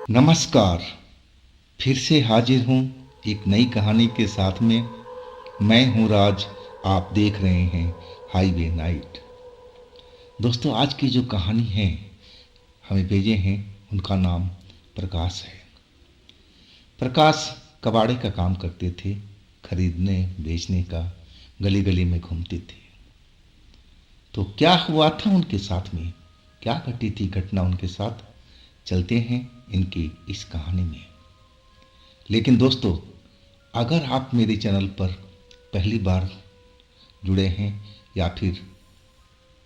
नमस्कार। फिर से हाजिर हूँ एक नई कहानी के साथ में। मैं हूँ राज। आप देख रहे हैं हाईवे नाइट। दोस्तों, आज की जो कहानी है हमें भेजे हैं, उनका नाम प्रकाश है। प्रकाश कबाड़े का काम करते थे, खरीदने बेचने का, गली गली में घूमते थे। तो क्या हुआ था उनके साथ में, क्या घटी थी घटना उनके साथ, चलते हैं इनकी इस कहानी में। लेकिन दोस्तों, अगर आप मेरे चैनल पर पहली बार जुड़े हैं या फिर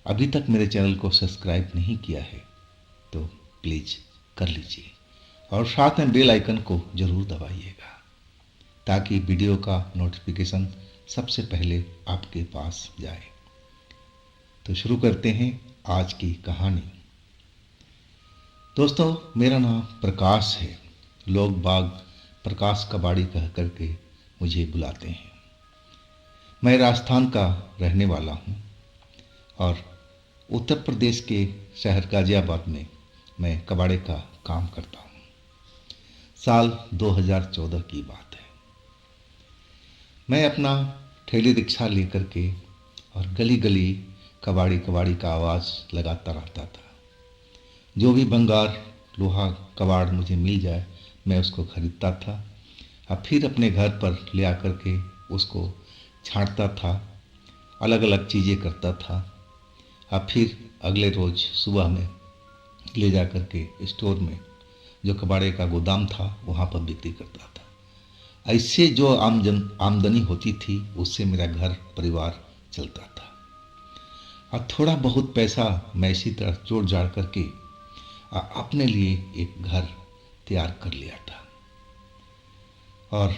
अभी तक मेरे चैनल को सब्सक्राइब नहीं किया है तो प्लीज़ कर लीजिए और साथ में बेल आइकन को ज़रूर दबाइएगा ताकि वीडियो का नोटिफिकेशन सबसे पहले आपके पास जाए। तो शुरू करते हैं आज की कहानी। दोस्तों, मेरा नाम प्रकाश है। लोग बाग प्रकाश कबाड़ी कह करके मुझे बुलाते हैं। मैं राजस्थान का रहने वाला हूँ और उत्तर प्रदेश के शहर गाज़ियाबाद में मैं कबाड़े का काम करता हूँ। साल 2014 की बात है। मैं अपना ठेली रिक्शा लेकर के और गली गली कबाड़ी कबाड़ी का आवाज़ लगाता रहता था। जो भी भंगार लोहा कबाड़ मुझे मिल जाए मैं उसको खरीदता था और फिर अपने घर पर ले आकर के उसको छांटता था, अलग अलग चीज़ें करता था और फिर अगले रोज़ सुबह में ले जा कर के स्टोर में जो कबाड़े का गोदाम था वहाँ पर बिक्री करता था। ऐसे जो आमदनी होती थी उससे मेरा घर परिवार चलता था और थोड़ा बहुत पैसा मैं इसी तरह जोड़ जाड़ करके अपने लिए एक घर तैयार कर लिया था। और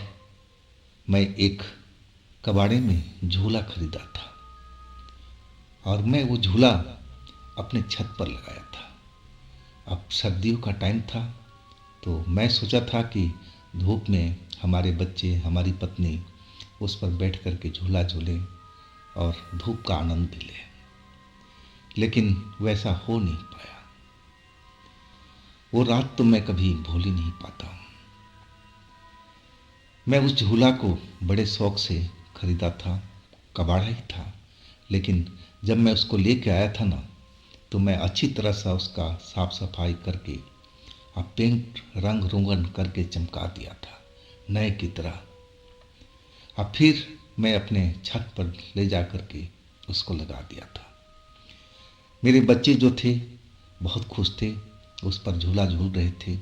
मैं एक कबाड़े में झूला खरीदा था और मैं वो झूला अपने छत पर लगाया था। अब सर्दियों का टाइम था तो मैं सोचा था कि धूप में हमारे बच्चे, हमारी पत्नी उस पर बैठ कर के झूला झूलें और धूप का आनंद भी लें। लेकिन वैसा हो नहीं पाया। वो रात तो मैं कभी भूल ही नहीं पाता हूँ। मैं उस झूला को बड़े शौक से खरीदा था, कबाड़ा ही था, लेकिन जब मैं उसको लेके आया था ना तो मैं अच्छी तरह से उसका साफ सफाई करके और पेंट रंग रोगन करके चमका दिया था नए की तरह। और फिर मैं अपने छत पर ले जा कर के उसको लगा दिया था। मेरे बच्चे जो थे बहुत खुश थे, उस पर झूला झूल रहे थे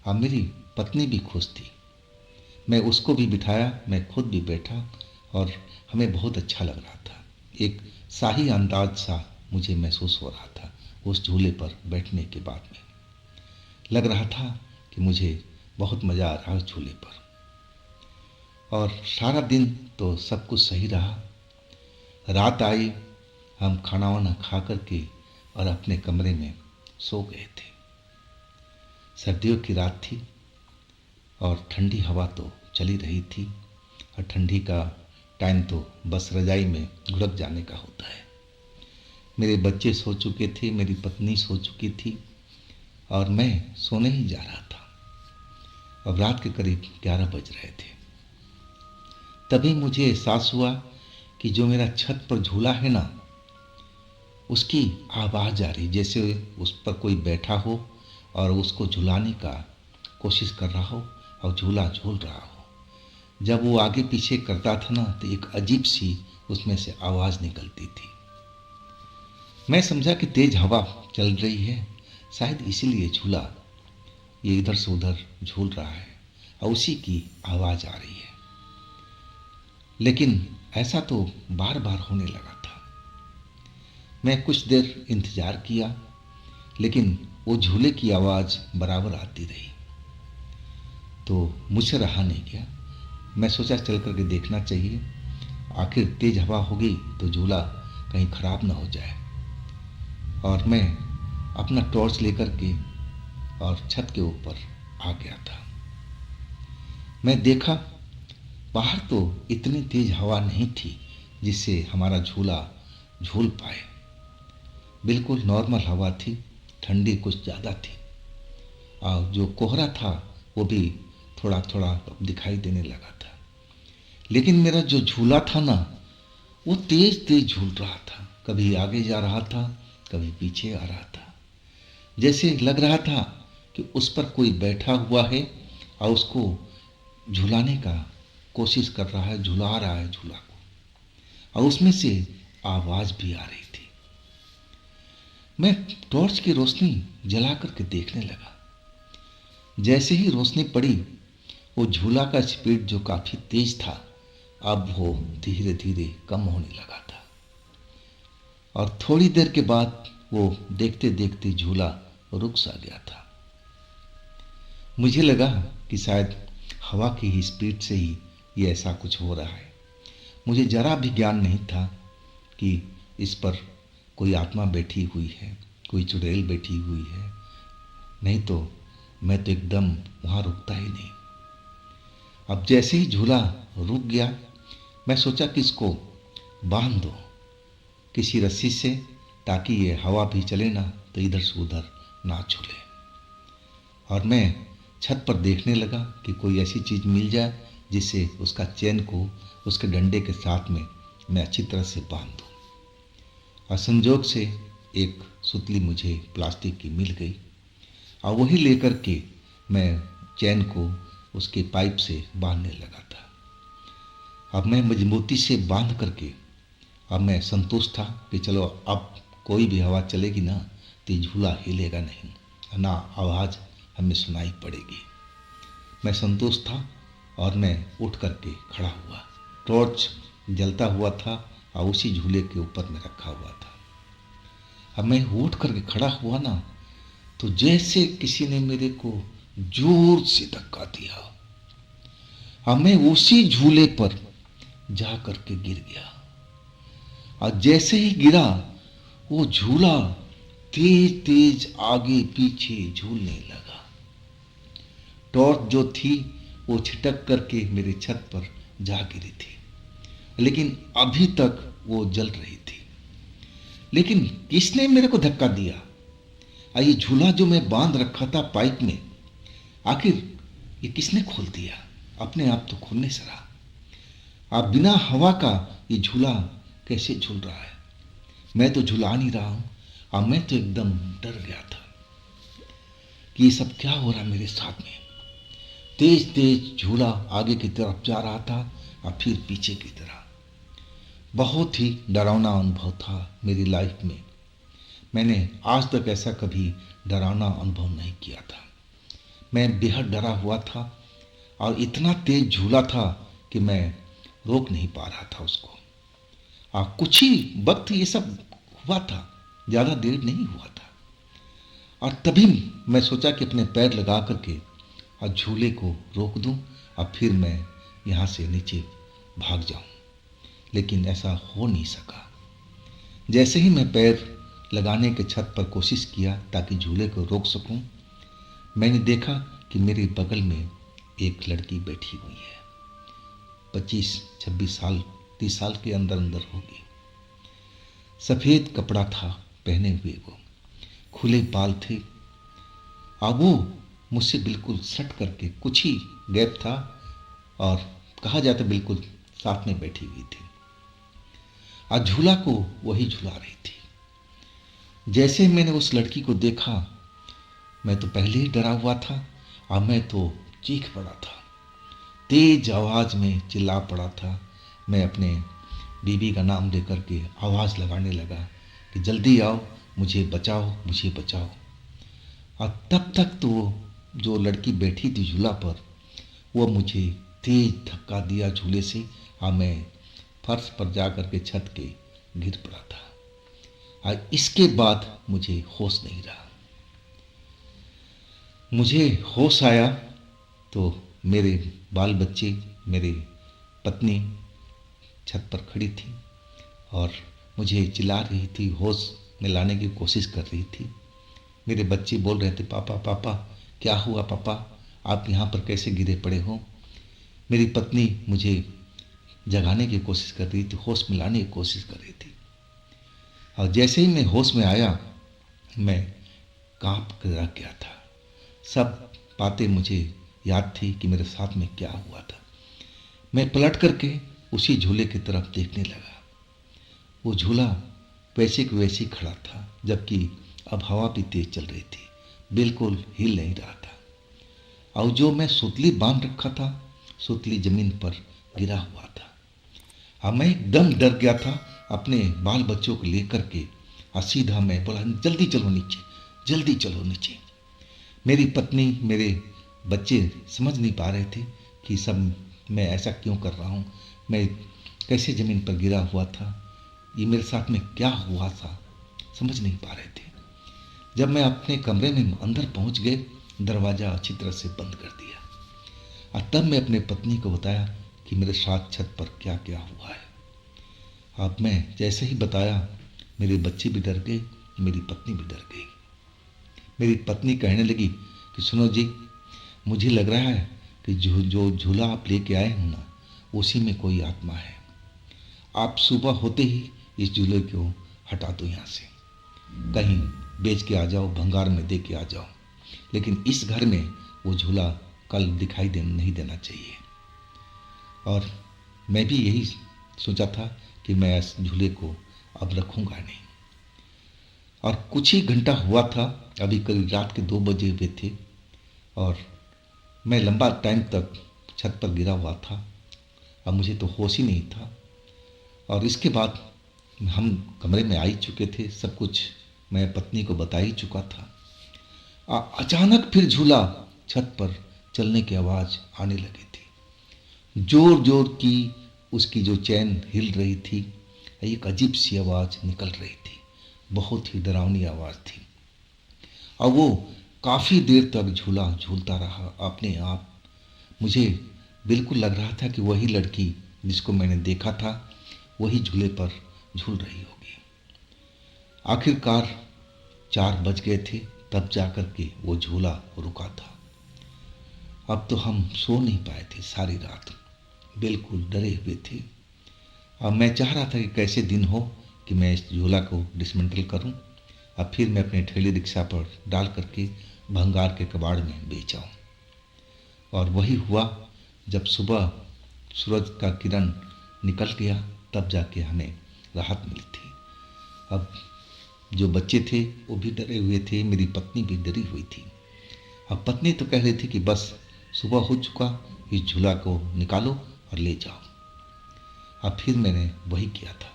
और मेरी पत्नी भी खुश थी। मैं उसको भी बिठाया, मैं खुद भी बैठा और हमें बहुत अच्छा लग रहा था। एक शाही अंदाज सा मुझे महसूस हो रहा था उस झूले पर बैठने के बाद में। लग रहा था कि मुझे बहुत मज़ा आ रहा है उस झूले पर। और सारा दिन तो सब कुछ सही रहा। रात आई, हम खाना वाना खा कर के और अपने कमरे में सो गए थे। सर्दियों की रात थी और ठंडी हवा तो चली रही थी और ठंडी का टाइम तो बस रजाई में घुड़क जाने का होता है। मेरे बच्चे सो चुके थे, मेरी पत्नी सो चुकी थी और मैं सोने ही जा रहा था। अब रात के करीब 11 बज रहे थे। तभी मुझे एहसास हुआ कि जो मेरा छत पर झूला है ना, उसकी आवाज़ आ रही, जैसे उस पर कोई बैठा हो और उसको झुलाने का कोशिश कर रहा हो और झूला झूल रहा हो। जब वो आगे पीछे करता था ना तो एक अजीब सी उसमें से आवाज़ निकलती थी। मैं समझा कि तेज हवा चल रही है, शायद इसीलिए झूला ये इधर से उधर झूल रहा है और उसी की आवाज़ आ रही है। लेकिन ऐसा तो बार बार होने लगा था। मैं कुछ देर इंतज़ार किया लेकिन वो झूले की आवाज़ बराबर आती रही। तो मुझसे रहा नहीं गया। मैं सोचा चल करके देखना चाहिए, आखिर तेज हवा होगी तो झूला कहीं ख़राब ना हो जाए। और मैं अपना टॉर्च लेकर के और छत के ऊपर आ गया था। मैं देखा बाहर तो इतनी तेज हवा नहीं थी जिससे हमारा झूला झूल पाए। बिल्कुल नॉर्मल हवा थी, ठंडी कुछ ज़्यादा थी और जो कोहरा था वो भी थोड़ा थोड़ा दिखाई देने लगा था। लेकिन मेरा जो झूला था ना, वो तेज तेज झूल रहा था, कभी आगे जा रहा था, कभी पीछे आ रहा था। जैसे लग रहा था कि उस पर कोई बैठा हुआ है और उसको झुलाने का कोशिश कर रहा है, झुला रहा है झूला को, और उसमें से आवाज भी आ रही थी। मैं टॉर्च की रोशनी जला करके देखने लगा। जैसे ही रोशनी पड़ी, वो झूला का स्पीड जो काफी तेज था, अब वो धीरे धीरे कम होने लगा था। और थोड़ी देर के बाद वो देखते देखते झूला रुक सा गया था। मुझे लगा कि शायद हवा की ही स्पीड से ही ये ऐसा कुछ हो रहा है। मुझे जरा भी ज्ञान नहीं था कि इस पर कोई आत्मा बैठी हुई है, कोई चुड़ैल बैठी हुई है। नहीं तो मैं तो एकदम वहाँ रुकता ही नहीं। अब जैसे ही झूला रुक गया, मैं सोचा कि इसको बांध दो किसी रस्सी से, ताकि ये हवा भी चले ना तो इधर से उधर ना झूले। और मैं छत पर देखने लगा कि कोई ऐसी चीज़ मिल जाए जिससे उसका चैन को उसके डंडे के साथ में मैं अच्छी तरह से बांध दूँ। और संजोग से एक सुतली मुझे प्लास्टिक की मिल गई, और वही लेकर के मैं चैन को उसके पाइप से बांधने लगा था। अब मैं मजबूती से बांध करके अब मैं संतुष्ट था कि चलो अब कोई भी हवा चलेगी ना तो झूला हिलेगा नहीं, ना आवाज़ हमें सुनाई पड़ेगी। मैं संतुष्ट था और मैं उठ करके खड़ा हुआ। टॉर्च जलता हुआ था और उसी झूले के ऊपर में रखा हुआ था। अब मैं उठ करके खड़ा हुआ ना, तो जैसे किसी ने मेरे को जोर से धक्का दिया। अब मैं उसी झूले पर जा करके गिर गया, और जैसे ही गिरा वो झूला तेज तेज आगे पीछे झूलने लगा। टॉर्च जो थी वो छिटक करके मेरे छत पर जा गिरी थी, लेकिन अभी तक वो जल रही थी। लेकिन किसने मेरे को धक्का दिया? ये झूला जो मैं बांध रखा था पाइप में, आखिर ये किसने खोल दिया? अपने आप तो खोलने से रहा। आप बिना हवा का ये झूला कैसे झूल रहा है? मैं तो झूला नहीं रहा हूं, और मैं तो एकदम डर गया था कि ये सब क्या हो रहा मेरे साथ में। तेज तेज झूला आगे की तरफ जा रहा था और फिर पीछे की तरफ। बहुत ही डरावना अनुभव था मेरी लाइफ में। मैंने आज तक ऐसा कभी डरावना अनुभव नहीं किया था। मैं बेहद डरा हुआ था, और इतना तेज झूला था कि मैं रोक नहीं पा रहा था उसको। कुछ ही वक्त ये सब हुआ था, ज़्यादा देर नहीं हुआ था। और तभी मैं सोचा कि अपने पैर लगा करके और झूले को रोक दूं, और फिर मैं यहाँ से नीचे भाग जाऊं। लेकिन ऐसा हो नहीं सका। जैसे ही मैं पैर लगाने के छत पर कोशिश किया ताकि झूले को रोक सकूं, मैंने देखा कि मेरे बगल में एक लड़की बैठी हुई है। 25-26 साल, 30 साल के अंदर अंदर होगी। सफ़ेद कपड़ा था पहने हुए, वो खुले बाल थे, और वो मुझसे बिल्कुल सट करके, कुछ ही गैप था, और कहा जाता बिल्कुल साथ में बैठी हुई थी, और झूला को वही झुला रही थी। जैसे मैंने उस लड़की को देखा, मैं तो पहले ही डरा हुआ था, और मैं तो चीख पड़ा था, तेज आवाज में चिल्ला पड़ा था। मैं अपने बीवी का नाम लेकर के आवाज़ लगाने लगा कि जल्दी आओ, मुझे बचाओ, मुझे बचाओ। और तब तक तो जो लड़की बैठी थी झूला पर, वो मुझे तेज धक्का दिया झूले से, और मैं फर्श पर जा कर के छत के गिर पड़ा था। और इसके बाद मुझे होश नहीं रहा। मुझे होश आया तो मेरे बाल बच्चे, मेरी पत्नी छत पर खड़ी थी और मुझे चिल्ला रही थी, होश में लाने की कोशिश कर रही थी। मेरे बच्चे बोल रहे थे, पापा पापा क्या हुआ पापा, आप यहाँ पर कैसे गिरे पड़े हो। मेरी पत्नी मुझे जगाने की कोशिश कर रही थी, होश में लाने की कोशिश कर रही थी। और जैसे ही मैं होश में आया, मैं कांप कर रह गया था। सब बातें मुझे याद थी कि मेरे साथ में क्या हुआ था। मैं पलट करके उसी झूले की तरफ देखने लगा। वो झूला वैसे की वैसे ही खड़ा था, जबकि अब हवा भी तेज चल रही थी, बिल्कुल हिल नहीं रहा था। और जो मैं सुतली बांध रखा था, सुतली जमीन पर गिरा हुआ था। हाँ, मैं एकदम डर गया था। अपने बाल बच्चों को लेकर के सीधा मैं बोला, जल्दी चलो नीचे, जल्दी चलो नीचे। मेरी पत्नी, मेरे बच्चे समझ नहीं पा रहे थे कि सब मैं ऐसा क्यों कर रहा हूँ, मैं कैसे ज़मीन पर गिरा हुआ था, ये मेरे साथ में क्या हुआ था, समझ नहीं पा रहे थे। जब मैं अपने कमरे में अंदर पहुँच गए, दरवाज़ा अच्छी तरह से बंद कर दिया और तब मैं अपने पत्नी को बताया कि मेरे साथ छत पर क्या क्या हुआ है। अब मैं जैसे ही बताया, मेरे बच्चे भी डर गए, मेरी पत्नी भी डर गई। मेरी पत्नी कहने लगी कि सुनो जी, मुझे लग रहा है कि जो झूला आप लेके आए हो ना, उसी में कोई आत्मा है। आप सुबह होते ही इस झूले को हटा दो यहाँ से, कहीं बेच के आ जाओ, भंगार में दे के आ जाओ, लेकिन इस घर में वो झूला कल दिखाई नहीं देना चाहिए। और मैं भी यही सोचा था कि मैं इस झूले को अब रखूँगा नहीं। और कुछ ही घंटा हुआ था, अभी करीब रात के 2 बजे हुए थे, और मैं लंबा टाइम तक छत पर गिरा हुआ था। अब मुझे तो होश ही नहीं था। और इसके बाद हम कमरे में आ ही चुके थे, सब कुछ मैं पत्नी को बता ही चुका था। अचानक फिर झूला छत पर चलने की आवाज़ आने लगी थी। जोर जोर की उसकी जो चैन हिल रही थी, एक अजीब सी आवाज़ निकल रही थी, बहुत ही डरावनी आवाज़ थी। और वो काफ़ी देर तक झूला झूलता रहा अपने आप। मुझे बिल्कुल लग रहा था कि वही लड़की जिसको मैंने देखा था, वही झूले पर झूल रही होगी। आखिरकार 4 बज गए थे, तब जाकर के वो झूला रुका था। अब तो हम सो नहीं पाए थे सारी रात, बिल्कुल डरे हुए थे। अब मैं चाह रहा था कि कैसे दिन हो कि मैं इस झूला को डिसमेंटल करूं, अब फिर मैं अपने ठेले रिक्शा पर डाल करके भंगार के कबाड़ में बेच आऊं। और वही हुआ, जब सुबह सूरज का किरण निकल गया, तब जाके हमें राहत मिली थी। अब जो बच्चे थे वो भी डरे हुए थे, मेरी पत्नी भी डरी हुई थी। अब पत्नी तो कह रही थी कि बस सुबह हो चुका, इस झूला को निकालो और ले जाओ। अब फिर मैंने वही किया था,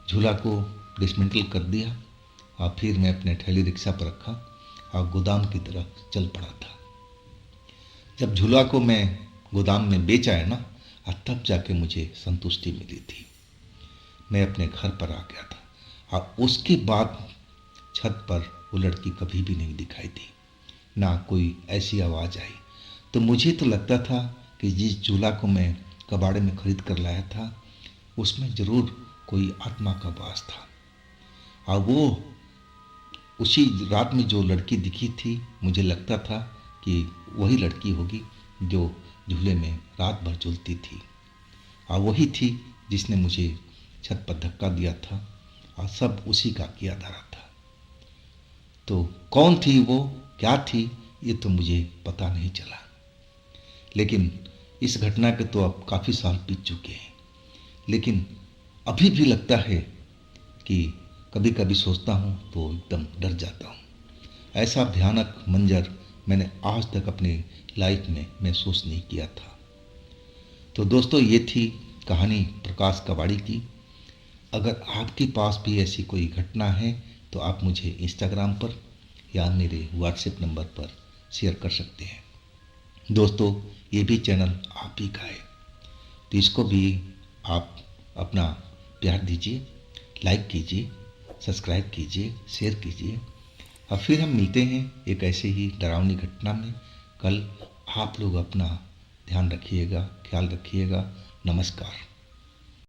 झूला को डिसमेंटल कर दिया और फिर मैं अपने ठेली रिक्शा पर रखा और गोदाम की तरफ चल पड़ा था। जब झूला को मैं गोदाम में बेच आया ना, तब जाके मुझे संतुष्टि मिली थी। मैं अपने घर पर आ गया था और उसके बाद छत पर वो लड़की कभी भी नहीं दिखाई दी, ना कोई ऐसी आवाज़ आई। तो मुझे तो लगता था कि जिस झूला को मैं कबाड़े में खरीद कर लाया था, उसमें ज़रूर कोई आत्मा का वास था। और वो उसी रात में जो लड़की दिखी थी, मुझे लगता था कि वही लड़की होगी जो झूले में रात भर झूलती थी, और वही थी जिसने मुझे छत पर धक्का दिया था, और सब उसी का किया धरा था। तो कौन थी वो, क्या थी, ये तो मुझे पता नहीं चला। लेकिन इस घटना के तो अब काफ़ी साल बीत चुके हैं, लेकिन अभी भी लगता है कि कभी कभी सोचता हूँ तो एकदम डर जाता हूँ। ऐसा भयानक मंजर मैंने आज तक अपनी लाइफ में महसूस नहीं किया था। तो दोस्तों, ये थी कहानी प्रकाश कबाड़ी की। अगर आपके पास भी ऐसी कोई घटना है तो आप मुझे इंस्टाग्राम पर या मेरे व्हाट्सएप नंबर पर शेयर कर सकते हैं। दोस्तों, ये भी चैनल आप ही का है, तो इसको भी आप अपना प्यार दीजिए, लाइक कीजिए, सब्सक्राइब कीजिए, शेयर कीजिए। और फिर हम मिलते हैं एक ऐसे ही डरावनी घटना में कल। आप लोग अपना ध्यान रखिएगा, ख्याल रखिएगा। नमस्कार।